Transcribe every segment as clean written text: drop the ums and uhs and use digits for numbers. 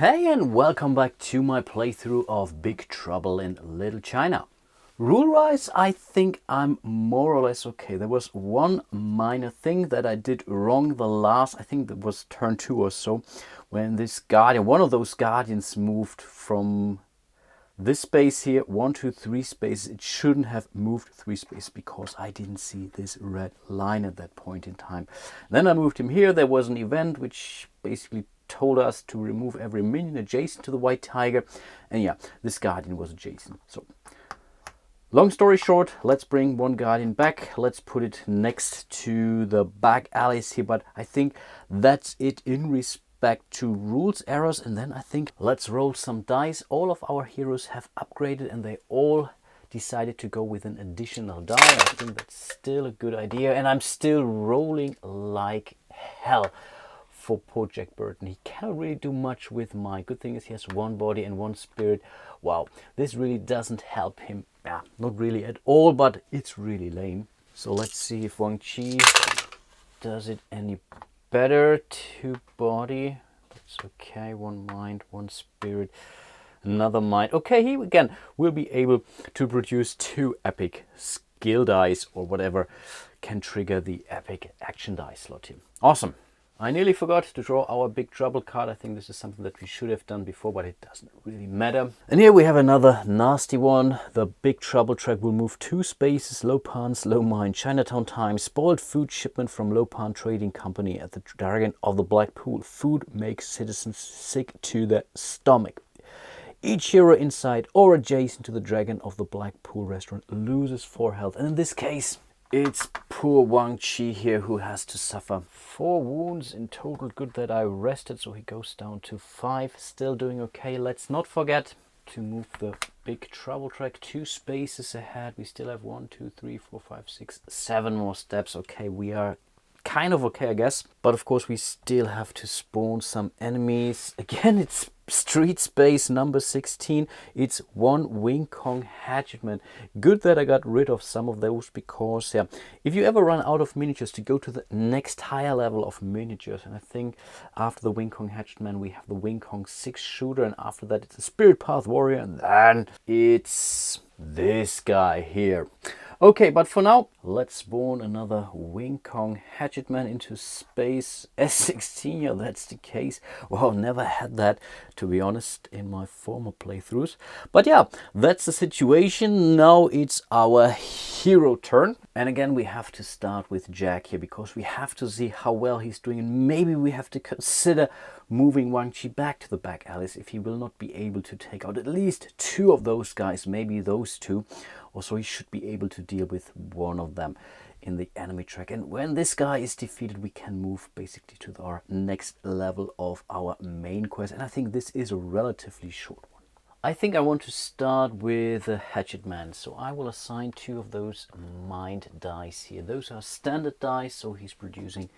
Hey and welcome back to my playthrough of Big Trouble in Little China. Rule-wise, I think I'm more or less okay. There was one minor thing that I did wrong I think that was turn 2 or so, when this guardian, one of those guardians moved from this space here, 1, 2, 3 spaces. It shouldn't have moved 3 spaces because I didn't see this red line at that point in time. Then I moved him here. There was an event which basically told us to remove every minion adjacent to the white tiger, and yeah, this guardian was adjacent. So long story short, let's bring one guardian back. Let's put it next to the back alleys here, but I think that's it in respect to rules errors. And then I think let's roll some dice. All of our heroes have upgraded and they all decided to go with an additional die. I think that's still a good idea, and I'm still rolling like hell for poor Jack Burton. He cannot really do much with mine. Good thing is he has one body and one spirit. Wow, this really doesn't help him. Yeah, not really at all, but it's really lame. So let's see if Wang Chi does it any better. 2 body, that's okay. 1 mind, 1 spirit, another mind. Okay, he again will be able to produce 2 epic skill dice or whatever can trigger the epic action dice slot here. Awesome. I nearly forgot to draw our Big Trouble card. I think this is something that we should have done before, but it doesn't really matter. And here we have another nasty one. The Big Trouble track will move 2 spaces, low pan, slow mine, Chinatown time, spoiled food shipment from low pan trading company at the Dragon of the Black Pool. Food makes citizens sick to the stomach. Each hero inside or adjacent to the Dragon of the Black Pool restaurant loses 4 health. And in this case, it's poor Wang Chi here who has to suffer 4 wounds in total. Good that I rested, so he goes down to 5. Still doing okay. Let's not forget to move the Big Trouble track 2 spaces ahead. We still have 1, 2, 3, 4, 5, 6, 7 more steps. Okay, we are kind of okay, I guess. But of course, we still have to spawn some enemies. Again, it's street space number 16. It's 1 Wing Kong hatchetman. Good that I got rid of some of those, because yeah, if you ever run out of miniatures, to go to the next higher level of miniatures, and I think after the Wing Kong hatchetman we have the Wing Kong 6 shooter, and after that it's a Spirit Path warrior, and then it's this guy here. Okay, but for now, let's spawn another Wing Kong hatchetman into space S16. Yeah, that's the case. Well, never had that, to be honest, in my former playthroughs. But yeah, that's the situation. Now it's our hero turn. And again, we have to start with Jack here, because we have to see how well he's doing. And maybe we have to consider moving Wang Chi back to the back alleys if he will not be able to take out at least 2 of those guys, maybe those 2. Also, he should be able to deal with 1 of them in the enemy track. And when this guy is defeated, we can move basically to our next level of our main quest. And I think this is a relatively short one. I think I want to start with a hatchetman. So I will assign 2 of those mind dice here. Those are standard dice, so he's producing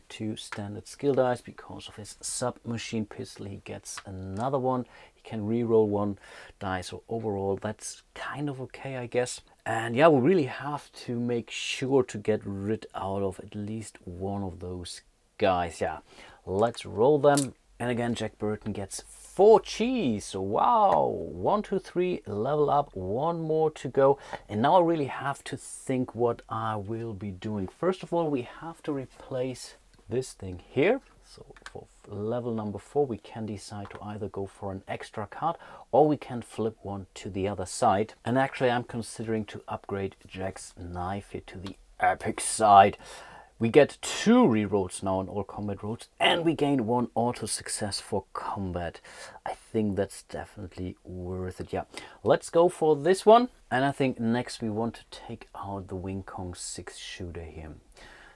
2 standard skill dice. Because of his submachine pistol, he gets another one. He can re-roll 1 die, so overall that's kind of okay, I guess. And yeah, we really have to make sure to get rid out of at least 1 of those guys. Yeah, let's roll them. And again, Jack Burton gets 4 cheese. So wow, 1, 2, 3 level up, 1 more to go. And now I really have to think what I will be doing. First of all, we have to replace this thing here. So for level number 4, we can decide to either go for an extra card, or we can flip 1 to the other side. And actually, I'm considering to upgrade Jack's knife here to the epic side. We get 2 rerolls now on all combat rolls, and we gain 1 auto success for combat. I think that's definitely worth it. Yeah, let's go for this one. And I think next we want to take out the Wing Kong 6 shooter here.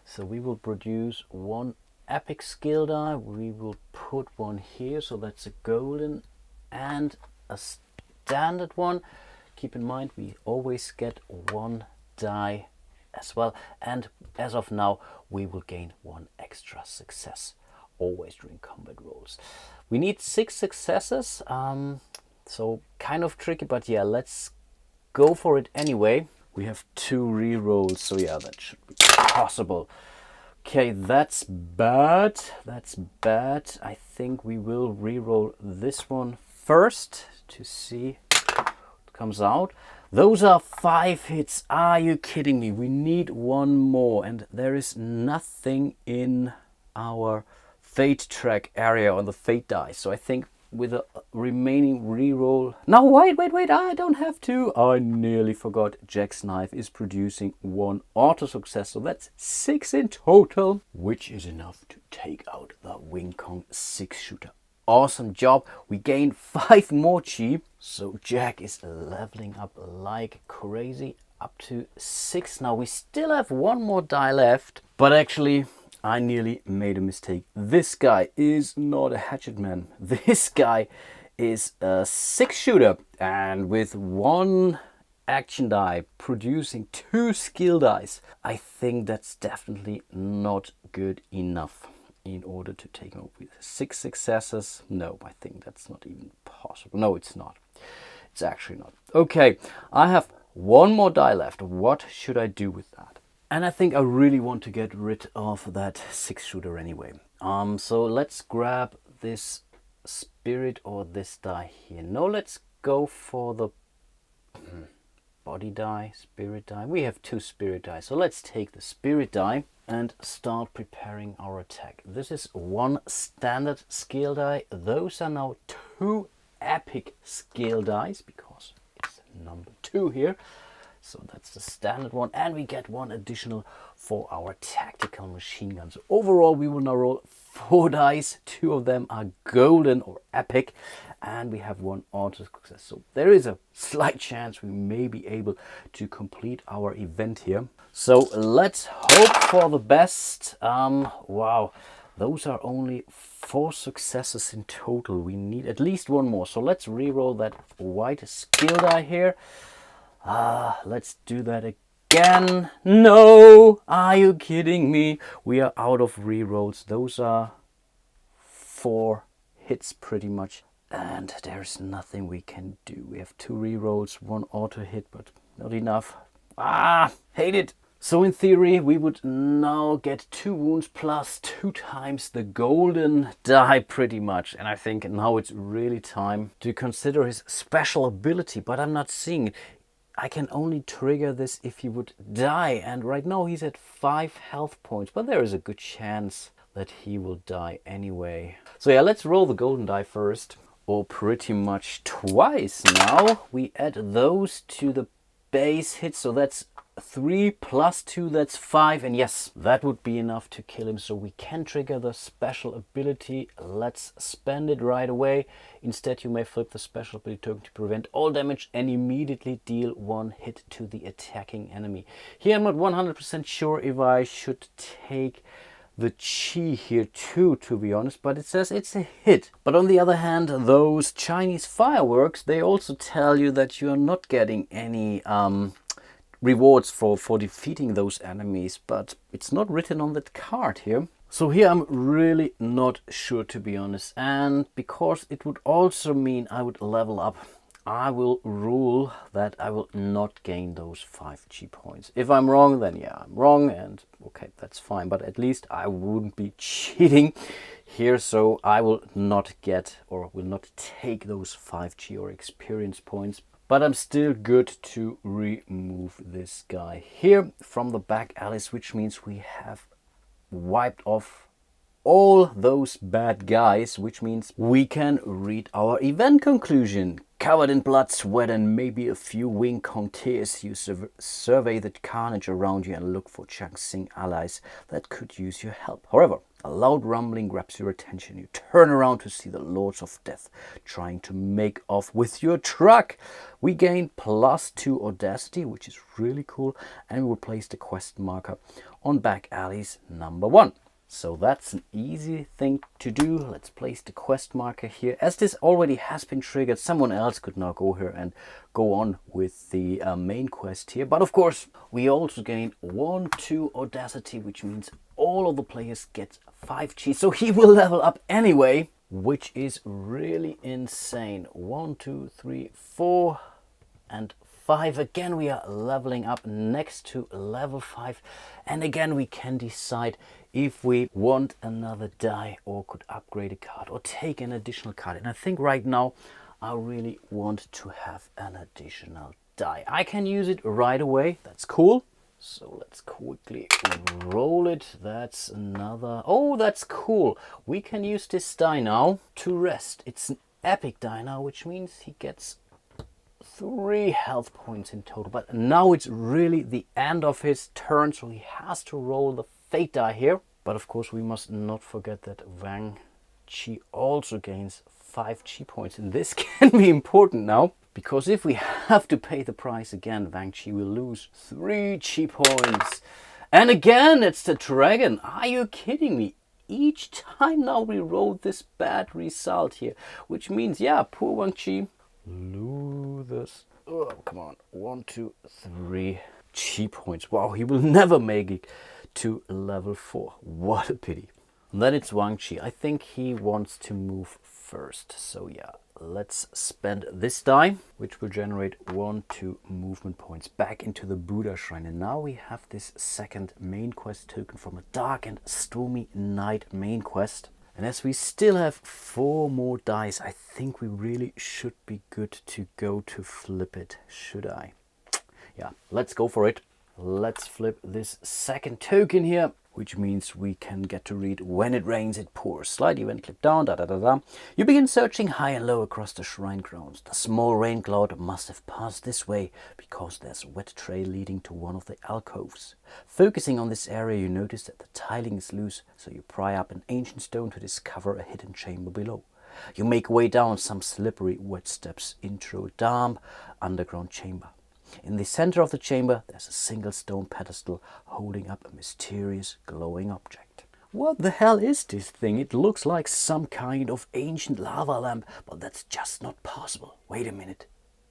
So we will produce 1 epic skill die. We will put 1 here, so that's a golden and a standard one. Keep in mind, we always get 1 die as well, and as of now we will gain 1 extra success always during combat rolls. We need 6 successes, so kind of tricky, but yeah, let's go for it anyway. We have 2 rerolls, so yeah, that should be possible. Okay, that's bad. That's bad. I think we will re-roll this one first to see what comes out. Those are 5 hits. Are you kidding me? We need one more, and there is nothing in our fate track area on the fate die. So I think with a remaining re-roll. No, wait, I don't have to. I nearly forgot. Jack's knife is producing 1 auto success, so that's 6 in total, which is enough to take out the Wing Kong 6-shooter. Awesome job. We gained 5 more chi, so Jack is leveling up like crazy, up to 6 now. We still have 1 more die left, but actually I nearly made a mistake. This guy is not a hatchet man. This guy is a 6-shooter, and with 1 action die producing 2 skill dice, I think that's definitely not good enough in order to take him with 6 successes. No, I think that's not even possible. No, it's not. It's actually not. Okay, I have 1 more die left. What should I do with that? And I think I really want to get rid of that 6-shooter anyway. So let's grab this spirit or this die here. No, let's go for the body die, spirit die. We have 2 spirit die, so let's take the spirit die and start preparing our attack. This is 1 standard skill die. Those are now 2 epic skill dice because it's number 2 here. So that's the standard one, and we get 1 additional for our tactical machine gun. So overall we will now roll 4 dice. 2 of them are golden or epic, and we have 1 auto success. So there is a slight chance we may be able to complete our event here. So let's hope for the best. Wow, those are only 4 successes in total. We need at least 1 more. So let's re-roll that white skill die here. Let's do that again. No! Are you kidding me? We are out of re-rolls. Those are 4 hits pretty much. And there's nothing we can do. We have 2 re-rolls, 1 auto hit, but not enough. Hate it. So in theory, we would now get 2 wounds plus 2 times the golden die pretty much. And I think now it's really time to consider his special ability, but I'm not seeing it. I can only trigger this if he would die, and right now he's at 5 health points, but there is a good chance that he will die anyway. So yeah, let's roll the golden die first, or pretty much twice now. We add those to the base hit, so that's 3 plus 2, that's 5, and yes, that would be enough to kill him. So we can trigger the special ability. Let's spend it right away. Instead, you may flip the special ability token to prevent all damage and immediately deal 1 hit to the attacking enemy. Here I'm not 100% sure if I should take the chi here too, to be honest, but it says it's a hit. But on the other hand, those Chinese fireworks, they also tell you that you're not getting any rewards for defeating those enemies, but it's not written on that card here. So here I'm really not sure, to be honest, and because it would also mean I would level up, I will rule that I will not gain those 5 chi points. If I'm wrong, then yeah, I'm wrong, and okay, that's fine, but at least I wouldn't be cheating here, so I will not get or will not take those 5 chi or experience points. But I'm still good to remove this guy here from the back alleys, which means we have wiped off all those bad guys, which means we can read our event conclusion. Covered in blood, sweat, and maybe a few Wing Kong tears, you survey the carnage around you and look for Changsing allies that could use your help. However, a loud rumbling grabs your attention. You turn around to see the Lords of Death trying to make off with your truck. We gain +2 audacity, which is really cool, and we will place the quest marker on back alleys number 1. So that's an easy thing to do. Let's place the quest marker here. As this already has been triggered, someone else could now go here and go on with the main quest here. But of course, we also gain 1-2 audacity, which means all of the players get 5 chi. So he will level up anyway, which is really insane. 1, 2, 3, 4, and 5. Again, we are leveling up next to level 5. And again, we can decide if we want another die or could upgrade a card or take an additional card. And I think right now I really want to have an additional die. I can use it right away. That's cool. So let's quickly roll it. That's another. Oh, that's cool. We can use this die now to rest. It's an epic die now, which means he gets 3 health points in total. But now it's really the end of his turn, so he has to roll the fate die here. But of course, we must not forget that Wang Chi also gains 5 chi points, and this can be important now, because if we have to pay the price again, Wang Chi will lose 3 chi points. And again, it's the dragon. Are you kidding me? Each time now we rolled this bad result here, which means, yeah, poor Wang Chi loses. Oh, come on. 1, 2, 3 chi points. Wow, he will never make it to level 4. What a pity. And then it's Wang Chi. I think he wants to move first. So yeah, let's spend this die, which will generate 1, 2 movement points back into the Buddha Shrine. And now we have this second main quest token from a dark and stormy night main quest. And as we still have 4 more dice, I think we really should be good to go to flip it, should I? Yeah, let's go for it. Let's flip this second token here, which means we can get to read when it rains, it pours. Slide event clip down, da da da da. You begin searching high and low across the shrine grounds. The small rain cloud must have passed this way because there's a wet trail leading to one of the alcoves. Focusing on this area, you notice that the tiling is loose, so you pry up an ancient stone to discover a hidden chamber below. You make way down some slippery wet steps into a damp underground chamber. In the center of the chamber, there's a single stone pedestal holding up a mysterious glowing object. What the hell is this thing? It looks like some kind of ancient lava lamp, but that's just not possible. Wait a minute.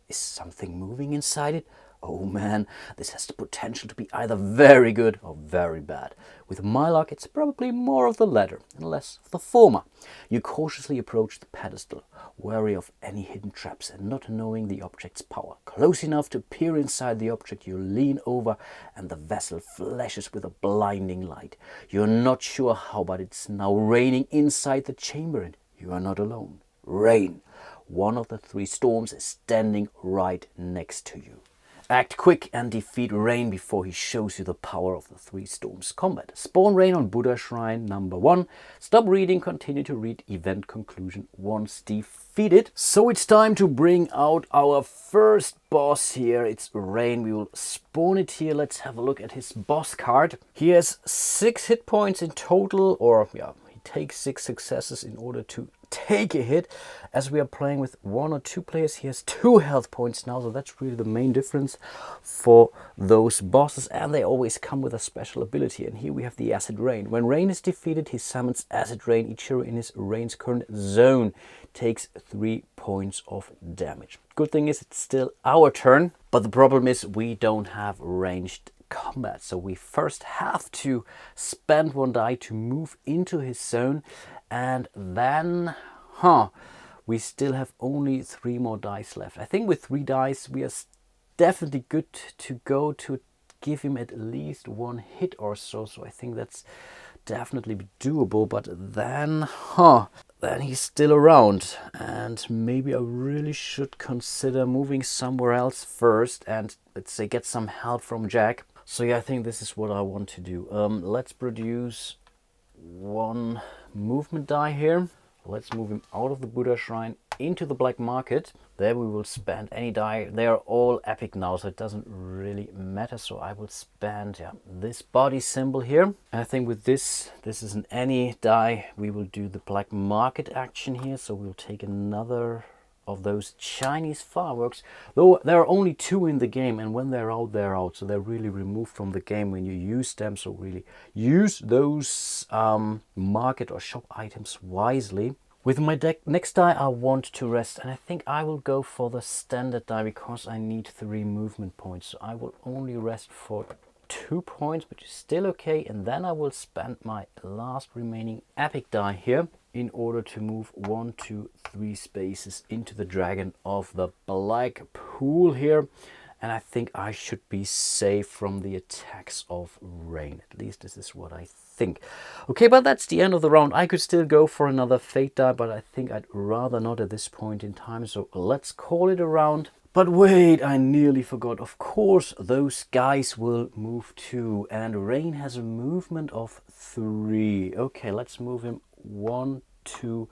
Is something moving inside it? Oh man, this has the potential to be either very good or very bad. With my luck, it's probably more of the latter and less of the former. You cautiously approach the pedestal, wary of any hidden traps and not knowing the object's power. Close enough to peer inside the object, you lean over and the vessel flashes with a blinding light. You're not sure how, but it's now raining inside the chamber and you are not alone. Rain. One of the 3 storms is standing right next to you. Act quick and defeat Rain before he shows you the power of the 3 storms. Combat. Spawn Rain on Buddha Shrine number 1. Stop reading, continue to read event conclusion once defeated. So it's time to bring out our first boss here. It's Rain. We will spawn it here. Let's have a look at his boss card. He has 6 hit points in total, or yeah, he takes 6 successes in order to take a hit. As we are playing with 1 or 2 players, he has 2 health points now, so that's really the main difference for those bosses, and they always come with a special ability. And here we have the Acid Rain. When Rain is defeated, he summons Acid Rain. Each hero in his Rain's current zone takes 3 points of damage. Good thing is it's still our turn, but the problem is we don't have ranged combat, so we first have to spend 1 die to move into his zone, and then we still have only 3 more dice left. I think with 3 dice we are definitely good to go to give him at least 1 hit or so, so I think that's definitely doable. But then he's still around, and maybe I really should consider moving somewhere else first and, let's say, get some help from Jack. So yeah, I think this is what I want to do. Let's produce 1 movement die here. Let's move him out of the Buddha Shrine into the black market. There we will spend any die. They are all epic now, so it doesn't really matter. So I will spend this body symbol here. And I think with this is an any die. We will do the black market action here. So we'll take another of those Chinese fireworks. Though there are only 2 in the game, and when they're out, they're out. So they're really removed from the game when you use them. So really use those market or shop items wisely. With my next die, I want to rest, and I think I will go for the standard die because I need 3 movement points. So I will only rest for 2 points, which is still okay, and then I will spend my last remaining epic die here in order to move 1, 2, 3 spaces into the dragon of the black pool here. And I think I should be safe from the attacks of Rain. At least this is what I think. Okay, but that's the end of the round. I could still go for another fate die, but I think I'd rather not at this point in time. So let's call it a round. But wait, I nearly forgot. Of course, those guys will move too. And Rain has a movement of 3. Okay, let's move him 1, 2,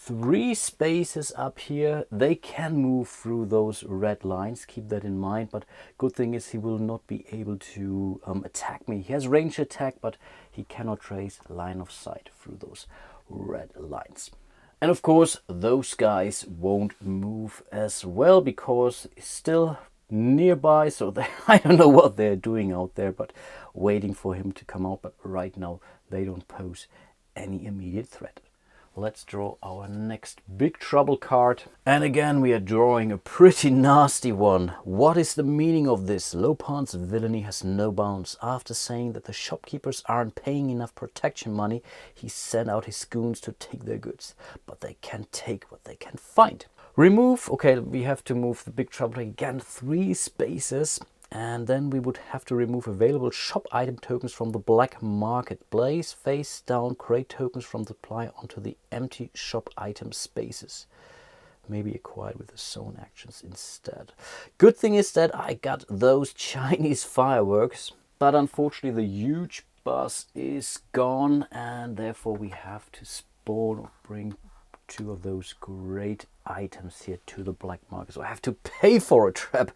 3 spaces up here. They can move through those red lines. Keep that in mind. But good thing is he will not be able to attack me. He has range attack, but he cannot trace line of sight through those red lines. And of course, those guys won't move as well because it's still nearby. So I don't know what they're doing out there, but waiting for him to come out. But right now, they don't pose any immediate threat. Let's draw our next Big Trouble card. And again, we are drawing a pretty nasty one. What is the meaning of this? Lopan's villainy has no bounds. After saying that the shopkeepers aren't paying enough protection money, he sent out his goons to take their goods. But they can take what they can find. Remove, okay, we have to move the Big Trouble again 3 spaces. And then we would have to remove available shop item tokens from the black market. Place face down crate tokens from the supply onto the empty shop item spaces. Maybe acquired with the zone actions instead. Good thing is that I got those Chinese fireworks, but unfortunately the huge bus is gone, and therefore we have to spawn or bring 2 of those great items here to the black market. So I have to pay for a trap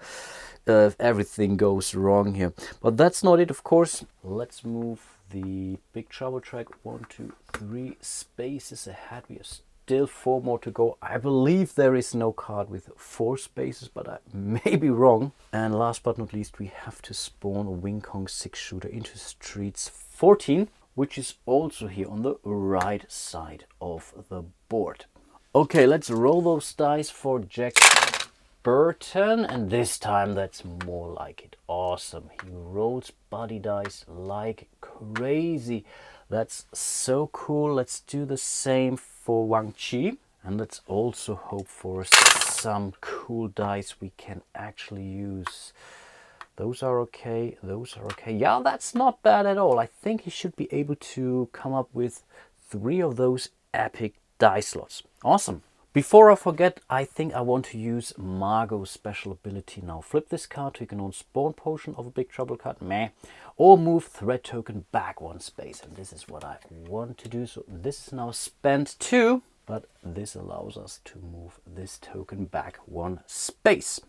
if everything goes wrong here. But that's not it, of course. Let's move the Big Trouble track 1, 2, 3 spaces ahead. We have still 4 more to go. I believe there is no card with 4 spaces, but I may be wrong. And last but not least, we have to spawn a Wing Kong 6-shooter into streets 14, which is also here on the right side of the board. Okay, let's roll those dice for Jack Burton, and this time that's more like it. Awesome. He rolls body dice like crazy. That's so cool. Let's do the same for Wang Chi, and let's also hope for some cool dice we can actually use. Those are okay. Those are okay. Yeah, that's not bad at all. I think he should be able to come up with 3 of those epic die slots. Awesome. Before I forget, I think I want to use Margot's special ability now. Flip this card to ignore spawn potion of a Big Trouble card, meh, or move threat token back 1 space. And this is what I want to do. So this is now spent too, but this allows us to move this token back 1 space.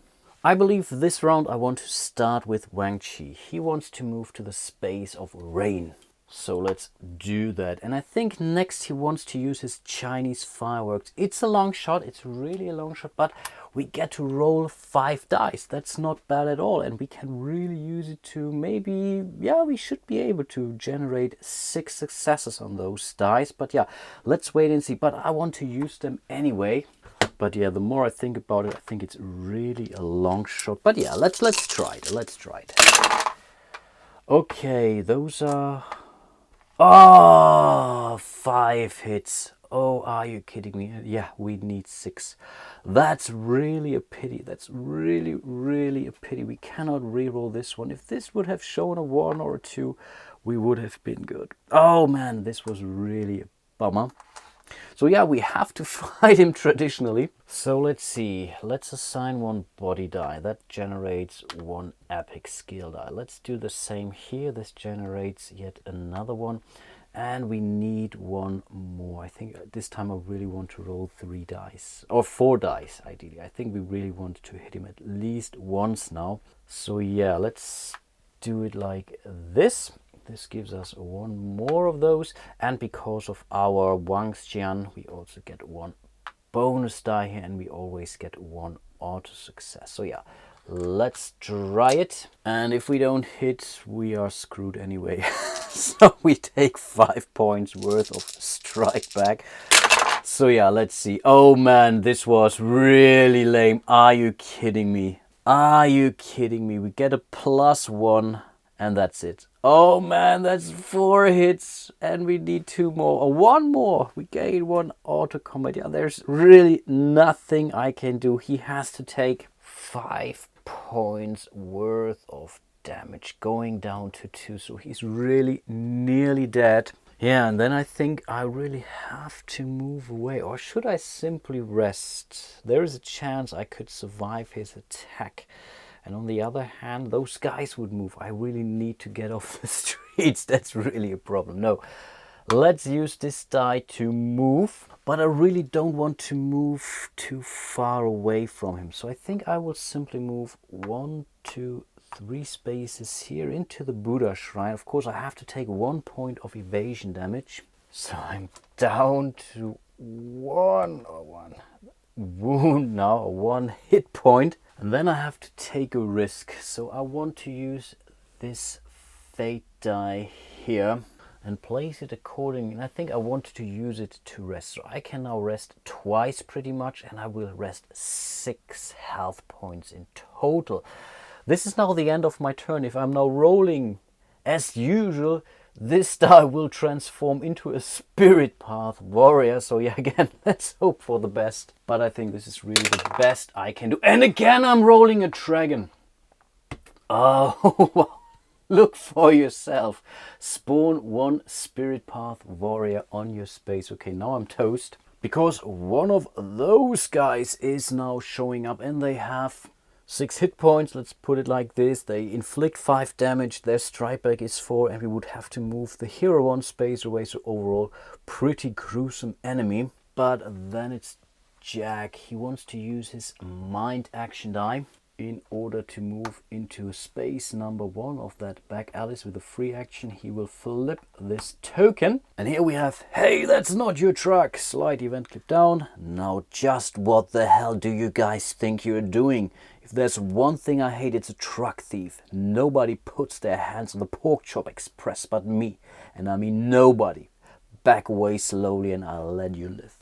I believe this round I want to start with Wang Chi. He wants to move to the space of Rain. So let's do that. And I think next he wants to use his Chinese fireworks. It's a long shot. It's really a long shot, but we get to roll 5 dice. That's not bad at all. And we can really use it to maybe, yeah, we should be able to generate 6 successes on those dice. But yeah, let's wait and see. But I want to use them anyway. But yeah, the more I think about it, I think it's really a long shot. But yeah, let's try it. Let's try it. Okay, those are... Oh, 5 hits. Oh, are you kidding me? Yeah, we need 6. That's really a pity. That's really, really a pity. We cannot reroll this one. If this would have shown a 1 or a 2, we would have been good. Oh man, this was really a bummer. So yeah, we have to fight him traditionally. So let's see. Let's assign 1 body die. That generates 1 epic skill die. Let's do the same here. This generates yet another one. And we need 1 more. I think this time I really want to roll 3 dice. Or 4 dice, ideally. I think we really want to hit him at least once now. So yeah, let's do it like this. This gives us 1 more of those, and because of our Wang Xian, we also get 1 bonus die here, and we always get 1 auto success. So yeah, let's try it, and if we don't hit, we are screwed anyway. So we take 5 points worth of strike back. So yeah, let's see. Oh man, this was really lame. Are you kidding me? Are you kidding me? We get a +1 and that's it. Oh man, that's 4 hits and we need 2 more, or 1 more. We gain 1 auto combat. Yeah, there's really nothing I can do. He has to take 5 points worth of damage, going down to 2, so he's really nearly dead. Yeah, and then I think I really have to move away, or should I simply rest? There is a chance I could survive his attack. And on the other hand, those guys would move. I really need to get off the streets. That's really a problem. No, let's use this die to move. But I really don't want to move too far away from him. So I think I will simply move 1, 2, 3 spaces here into the Buddha shrine. Of course, I have to take 1 point of evasion damage. So I'm down to one wound now, 1 hit point. And then I have to take a risk. So I want to use this fate die here and place it accordingly. And I think I want to use it to rest. So I can now rest twice pretty much, and I will rest 6 health points in total. This is now the end of my turn. If I'm now rolling as usual, this die will transform into a Spirit Path Warrior. So yeah, again, let's hope for the best. But I think this is really the best I can do. And again, I'm rolling a dragon. Oh, look for yourself. Spawn 1 Spirit Path Warrior on your space. Okay, now I'm toast. Because one of those guys is now showing up, and they have 6 hit points, let's put it like this. They inflict 5 damage, their strike back is 4, and we would have to move the hero 1 space away, so overall pretty gruesome enemy. But then it's Jack. He wants to use his mind action die in order to move into space number 1 of that back Alice with a free action. He will flip this token, and here we have, hey, that's not your truck. Slide event clip down. Now just what the hell do you guys think you're doing? If there's one thing I hate, it's a truck thief. Nobody puts their hands on the Pork Chop Express but me, and I mean nobody. Back away slowly and I'll let you live.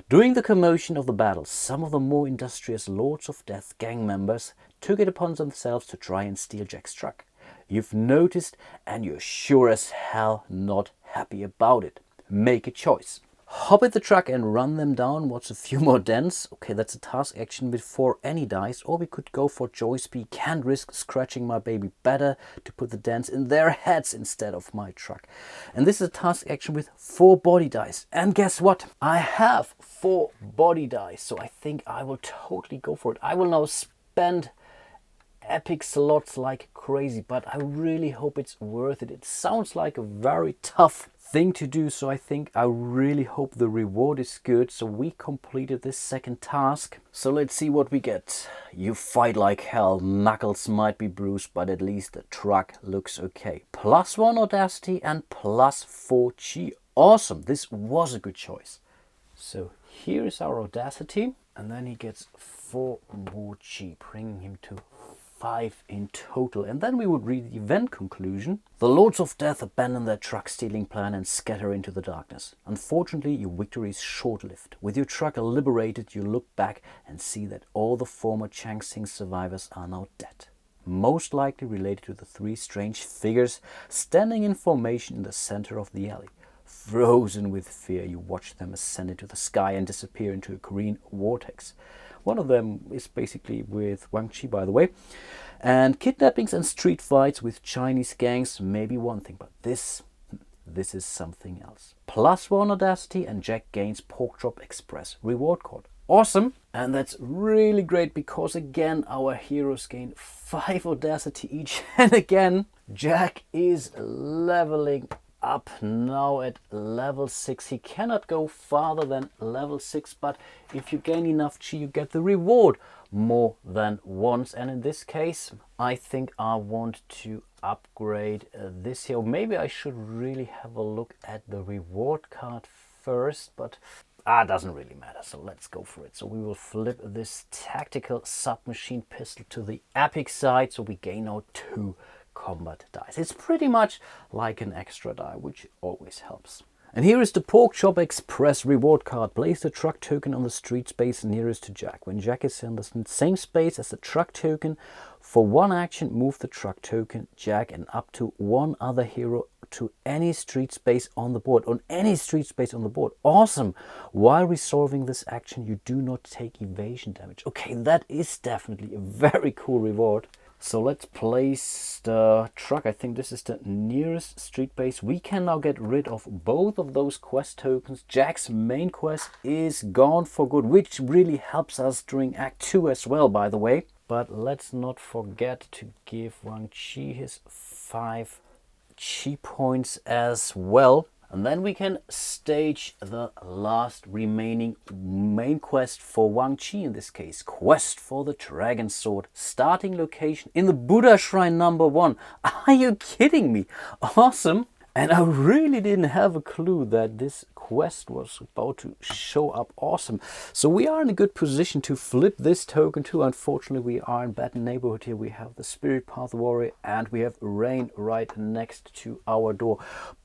During the commotion of the battle, some of the more industrious Lords of Death gang members took it upon themselves to try and steal Jack's truck. You've noticed, and you're sure as hell not happy about it. Make a choice. Hop at the truck and run them down. What's a few more dents? Okay, that's a task action before any dice. Or we could go for Joyce B. Can't risk scratching my baby. Better to put the dents in their heads instead of my truck. And this is a task action with 4 body dice. And guess what? I have 4 body dice. So I think I will totally go for it. I will now spend epic slots like crazy, but I really hope it's worth it. It sounds like a very tough thing to do, so I think I really hope the reward is good. So we completed this second task, so let's see what we get. You fight like hell, knuckles might be bruised, but at least the truck looks okay. +1 audacity and +4 chi. Awesome, this was a good choice. So here is our audacity, and then he gets 4 more chi, bringing him to 5 in total. And then we would read the event conclusion. The Lords of Death abandon their truck stealing plan and scatter into the darkness. Unfortunately, your victory is short-lived. With your truck liberated, you look back and see that all the former Chang Sing survivors are now dead. Most likely related to the 3 strange figures standing in formation in the center of the alley. Frozen with fear, you watch them ascend into the sky and disappear into a green vortex. One of them is basically with Wang Chi, by the way. And kidnappings and street fights with Chinese gangs may be one thing, but this is something else. +1 audacity, and Jack gains Pork Chop Express reward card. Awesome! And that's really great because again our heroes gain 5 audacity each. And again, Jack is leveling up now at level 6. He cannot go farther than level 6, but if you gain enough chi, you get the reward more than once. And in this case, I think I want to upgrade this here. Maybe I should really have a look at the reward card first, but it doesn't really matter, so let's go for it. So we will flip this tactical submachine pistol to the epic side, so we gain now 2 combat dice. It's pretty much like an extra die, which always helps. And here is the Pork Chop Express reward card. Place the truck token on the street space nearest to Jack. When Jack is in the same space as the truck token, for 1 action, move the truck token, Jack, and up to 1 other hero to any street space on the board. On any street space on the board. Awesome! While resolving this action, you do not take evasion damage. Okay, that is definitely a very cool reward. So let's place the truck. I think this is the nearest street base. We can now get rid of both of those quest tokens. Jack's main quest is gone for good, which really helps us during Act 2 as well, by the way. But let's not forget to give Wang Chi his 5 chi points as well. And then we can stage the last remaining main quest for Wang Chi in this case. Quest for the Dragon Sword. Starting location in the Buddha Shrine number 1. Are you kidding me? Awesome. And I really didn't have a clue that this quest was about to show up. Awesome. So we are in a good position to flip this token too. Unfortunately, we are in bad neighborhood here. We have the Spirit Path Warrior and we have Rain right next to our door.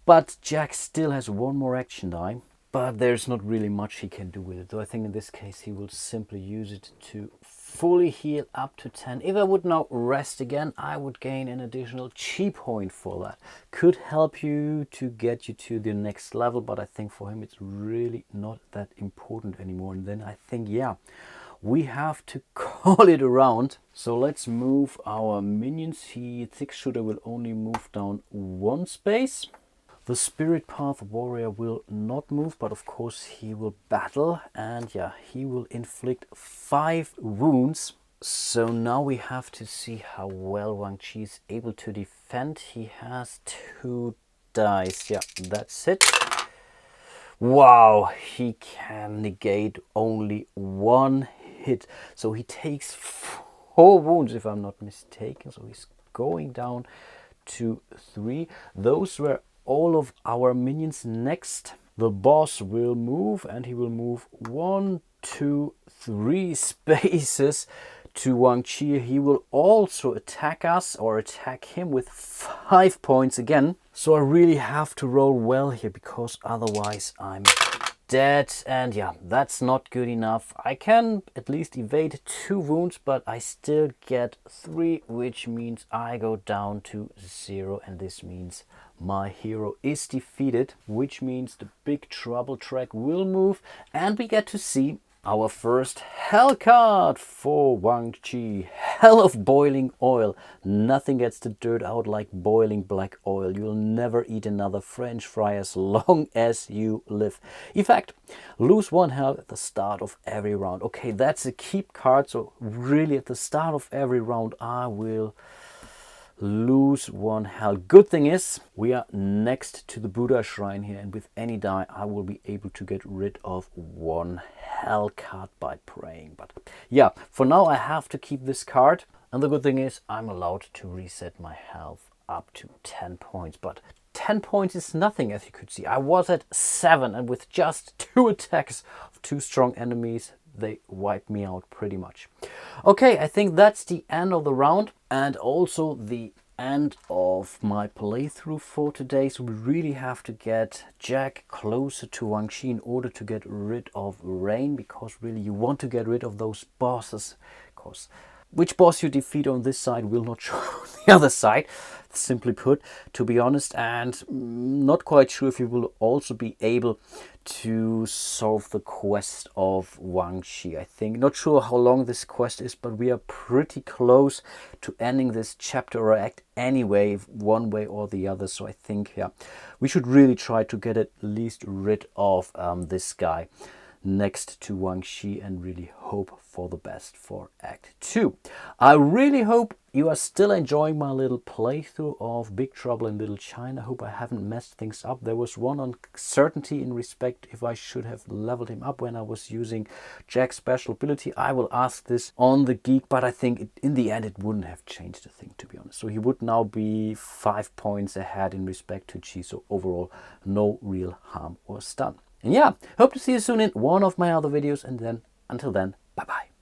But Jack still has one more action die. But there's not really much he can do with it. So I think in this case he will simply use it to fully heal up to 10. If I would now rest again, I would gain an additional chi point for that. Could help you to get you to the next level, but I think for him it's really not that important anymore. And then I think, yeah, we have to call it around. So let's move our minions. He 6-shooter will only move down 1 space. The Spirit Path Warrior will not move, but of course he will battle, and yeah, he will inflict 5 wounds. So now we have to see how well Wang Chi is able to defend. He has 2 dice. Yeah, that's it. Wow, he can negate only 1 hit. So he takes 4 wounds if I'm not mistaken. So he's going down to 3. Those were all of our minions. Next, the boss will move, and he will move 1, 2, 3 spaces to Wang Chi. He will also attack us or attack him with 5 points again. So I really have to roll well here because otherwise I'm dead, and yeah, that's not good enough. I can at least evade 2 wounds, but I still get 3, which means I go down to 0, and this means my hero is defeated, which means the Big Trouble track will move, and we get to see our first hell card for Wang Chi. Hell of boiling oil. Nothing gets the dirt out like boiling black oil. You'll never eat another French fry as long as you live. In fact, lose 1 health at the start of every round. Okay, that's a keep card. So really at the start of every round I will lose 1 health. Good thing is we are next to the Buddha Shrine here, and with any die I will be able to get rid of 1 hell card by praying. But yeah, for now I have to keep this card, and the good thing is I'm allowed to reset my health up to 10 points. But 10 points is nothing, as you could see. I was at 7, and with just 2 attacks of 2 strong enemies, they wiped me out pretty much. Okay, I think that's the end of the round, and also the end of my playthrough for today. So we really have to get Jack closer to Wang Chi in order to get rid of Rain, because really you want to get rid of those bosses. Of course, which boss you defeat on this side will not show on the other side, simply put, to be honest. And not quite sure if you will also be able to solve the quest of Wang Chi. I think, not sure how long this quest is, but we are pretty close to ending this chapter or act anyway, one way or the other. So I think, yeah, we should really try to get at least rid of this guy next to Wang Chi and really hope for the best for Act 2. I really hope you are still enjoying my little playthrough of Big Trouble in Little China. I hope I haven't messed things up. There was one uncertainty in respect if I should have leveled him up when I was using Jack's special ability. I will ask this on the Geek, but I think in the end it wouldn't have changed a thing, to be honest. So he would now be 5 points ahead in respect to Chi. So overall, no real harm was done. And yeah, hope to see you soon in one of my other videos, and then until then, bye bye.